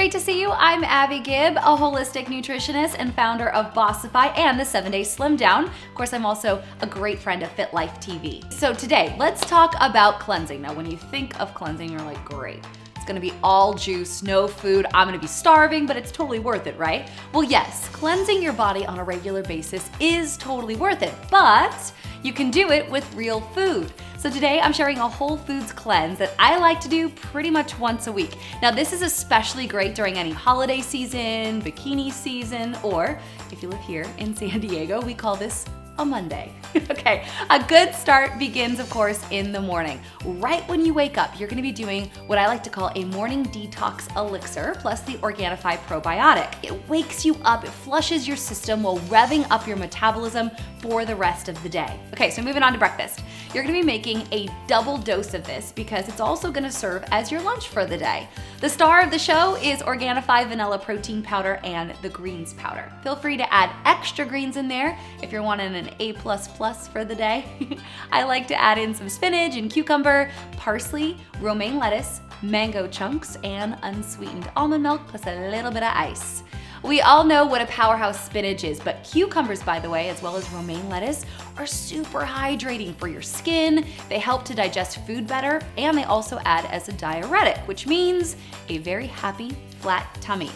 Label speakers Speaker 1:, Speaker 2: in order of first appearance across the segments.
Speaker 1: great to see you. I'm Abbey Gibb, a holistic nutritionist and founder of Bossify and the 7-Day Slim Down. Of course, I'm also a great friend of FitLifeTV. So today, let's talk about cleansing. Now, when you think of cleansing, you're like, great. It's gonna be all juice, no food, I'm gonna be starving, but it's totally worth it, right? Well, yes, cleansing your body on a regular basis is totally worth it, but you can do it with real food. So today I'm sharing a whole foods cleanse that I like to do pretty much once a week. Now this is especially great during any holiday season, bikini season, or if you live here in San Diego, we call this a Monday. Okay, a good start begins, of course, in the morning. Right when you wake up, you're gonna be doing what I like to call a morning detox elixir plus the Organifi probiotic. It wakes you up, it flushes your system while revving up your metabolism for the rest of the day. Okay, so moving on to breakfast. You're gonna be making a double dose of this because it's also gonna serve as your lunch for the day. The star of the show is Organifi vanilla protein powder and the greens powder. Feel free to add extra greens in there if you're wanting an A++ for the day. I like to add in some spinach and cucumber, parsley, romaine lettuce, mango chunks, and unsweetened almond milk plus a little bit of ice. We all know what a powerhouse spinach is, but cucumbers, by the way, as well as romaine lettuce, are super hydrating for your skin. They help to digest food better, and they also add as a diuretic, which means a very happy, flat tummy.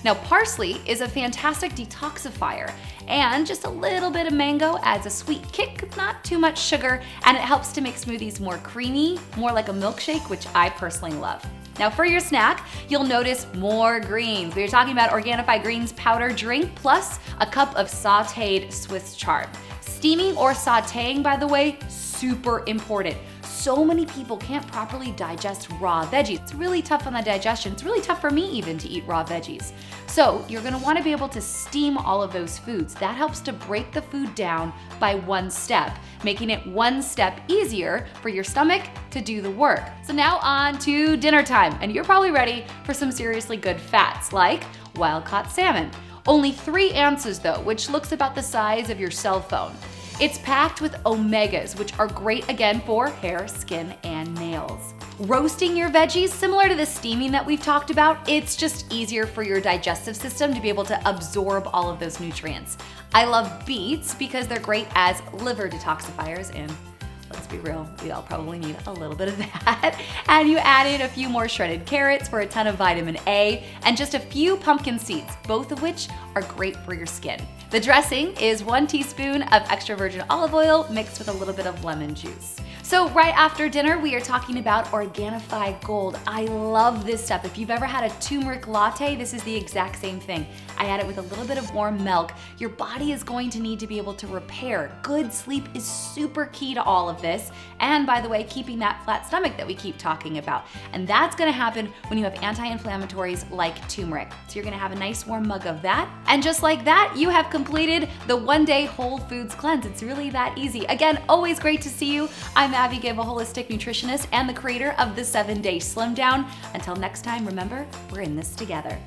Speaker 1: Now, parsley is a fantastic detoxifier, and just a little bit of mango adds a sweet kick, not too much sugar, and it helps to make smoothies more creamy, more like a milkshake, which I personally love. Now for your snack, you'll notice more greens. We're talking about Organifi greens powder drink plus a cup of sauteed Swiss chard. Steaming or sauteing, by the way, super important. So many people can't properly digest raw veggies. It's really tough on the digestion. It's really tough for me even to eat raw veggies. So you're gonna wanna be able to steam all of those foods. That helps to break the food down by one step, making it one step easier for your stomach to do the work. So now on to dinner time, and you're probably ready for some seriously good fats like wild-caught salmon. Only 3 ounces though, which looks about the size of your cell phone. It's packed with omegas, which are great again for hair, skin, and nails. Roasting your veggies, similar to the steaming that we've talked about, it's just easier for your digestive system to be able to absorb all of those nutrients. I love beets because they're great as liver detoxifiers, and let's be real, we all probably need a little bit of that. And you add in a few more shredded carrots for a ton of vitamin A and just a few pumpkin seeds, both of which are great for your skin. The dressing is 1 teaspoon of extra virgin olive oil mixed with a little bit of lemon juice. So right after dinner, we are talking about Organifi Gold. I love this stuff. If you've ever had a turmeric latte, this is the exact same thing. I add it with a little bit of warm milk. Your body is going to need to be able to repair. Good sleep is super key to all of this. And by the way, keeping that flat stomach that we keep talking about. And that's gonna happen when you have anti-inflammatories like turmeric. So you're gonna have a nice warm mug of that. And just like that, you have completed the 1-day whole foods cleanse. It's really that easy. Again, always great to see you. I'm Abbey Gibb, a holistic nutritionist and the creator of the 7-Day Slim Down. Until next time, remember, we're in this together.